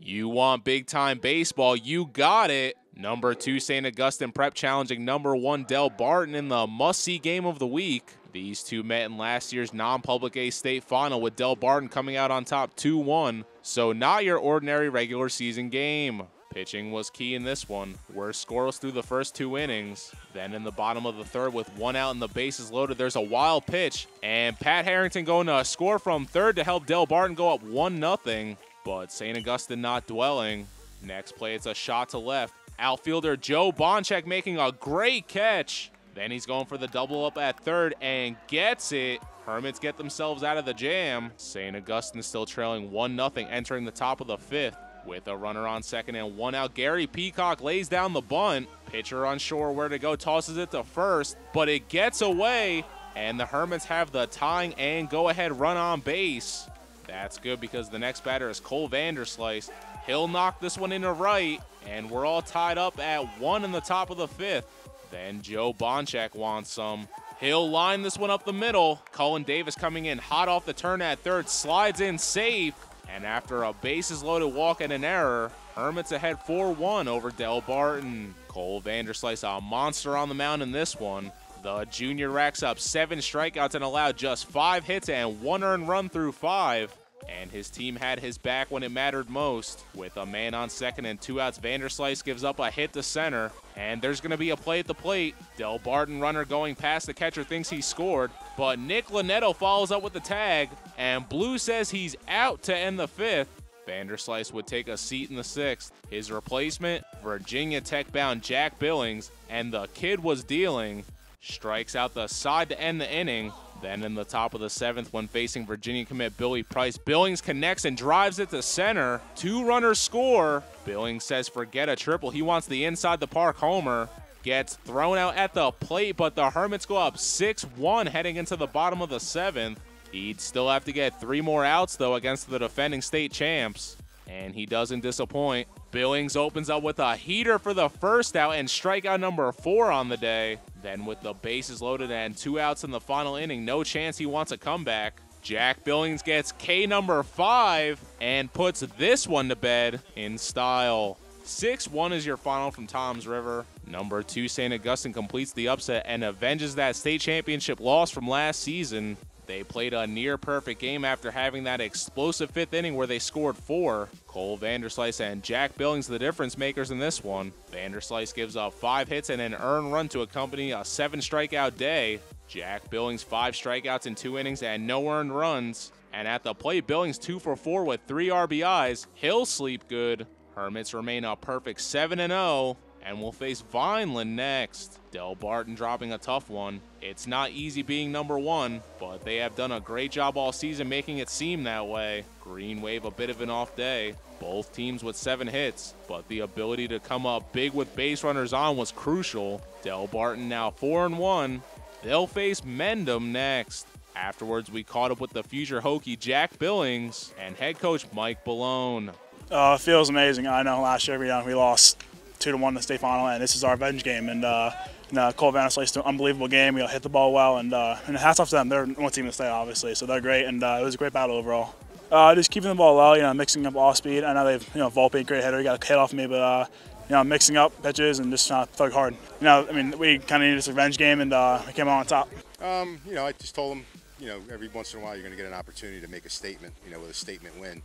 You want big-time baseball, you got it. Number 2 St. Augustine Prep challenging number 1 Delbarton in the must-see game of the week. These two met in last year's non-public A state final, with Delbarton coming out on top 2-1. So not your ordinary regular season game. Pitching was key in this one. We're scoreless through the first 2 innings. Then in the bottom of the third, with 1 out and the bases loaded, there's a wild pitch. And Pat Harrington going to score from third to help Delbarton go up 1-0. But St. Augustine not dwelling. Next play, it's a shot to left. Outfielder Joe Bonchek making a great catch. Then he's going for the double up at third and gets it. Hermits get themselves out of the jam. St. Augustine still trailing 1-0 entering the top of the 5th. With a runner on second and 1 out, Gary Peacock lays down the bunt. Pitcher unsure where to go, tosses it to first, but it gets away, and the Hermits have the tying and go-ahead run on base. That's good because the next batter is Cole Vanderslice. He'll knock this one into right, and we're all tied up at 1 in the top of the 5th. Then Joe Bonchek wants some. He'll line this one up the middle. Cullen Davis coming in hot off the turn at third, slides in safe. And after a bases-loaded walk and an error, Hermits ahead 4-1 over Delbarton. Cole Vanderslice, a monster on the mound in this one. The junior racks up 7 strikeouts and allowed just 5 hits and 1 earned run through 5. And his team had his back when it mattered most. With a man on second and 2 outs, Vanderslice gives up a hit to center. And there's going to be a play at the plate. Delbarton runner going past the catcher thinks he scored. But Nick Lanetto follows up with the tag. And Blue says he's out to end the 5th. Vanderslice would take a seat in the 6th. His replacement, Virginia Tech-bound Jack Billings. And the kid was dealing. Strikes out the side to end the inning. Then in the top of the 7th, when facing Virginia commit Billy Price, Billings connects and drives it to center. 2 runners score. Billings says forget a triple. He wants the inside the park homer. Gets thrown out at the plate, but the Hermits go up 6-1 heading into the bottom of the 7th. He'd still have to get 3 more outs, though, against the defending state champs. And he doesn't disappoint. Billings opens up with a heater for the first out and strikeout number 4 on the day. Then with the bases loaded and 2 outs in the final inning, no chance he wants a comeback. Jack Billings gets K number 5 and puts this one to bed in style. 6-1 is your final from Toms River. Number 2 St. Augustine completes the upset and avenges that state championship loss from last season. They played a near-perfect game after having that explosive 5th inning where they scored 4. Cole Vanderslice and Jack Billings the difference makers in this one. Vanderslice gives up 5 hits and an earned run to accompany a 7-strikeout day. Jack Billings 5 strikeouts in 2 innings and no earned runs. And at the plate, Billings 2 for 4 with 3 RBIs. He'll sleep good. Hermits remain a perfect 7-0. And we'll face Vineland next. Delbarton dropping a tough one. It's not easy being number 1, but they have done a great job all season making it seem that way. Green Wave a bit of an off day. Both teams with 7 hits, but the ability to come up big with base runners on was crucial. Delbarton now 4-1. They'll face Mendham next. Afterwards, we caught up with the future Hokie Jack Billings and head coach Mike Ballone. It feels amazing. I know last year we lost 2-1 in the state final, and this is our revenge game. And Cole Vanderslice did an unbelievable game. We hit the ball well, and hats off to them. They're one team in the state, obviously, so they're great. And it was a great battle overall. Just keeping the ball low, mixing up off speed. I know they've, Volpe, great hitter, he got a hit off me, but mixing up pitches and just thug hard. We kind of needed this revenge game, and we came out on top. I just told them, every once in a while you're going to get an opportunity to make a statement, with a statement win,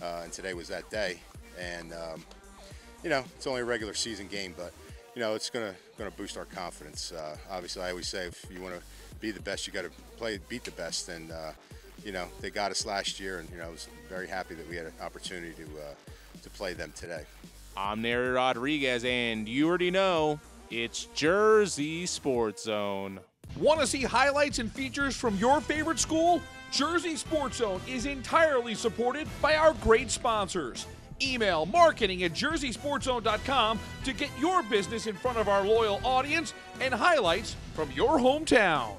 and today was that day. And it's only a regular season game, but it's gonna boost our confidence. Obviously, I always say if you want to be the best, you got to beat the best. And they got us last year, and I was very happy that we had an opportunity to play them today. I'm Neri Rodriguez, and you already know it's Jersey Sports Zone. Want to see highlights and features from your favorite school? Jersey Sports Zone is entirely supported by our great sponsors. Email marketing@jerseysportszone.com to get your business in front of our loyal audience and highlights from your hometown.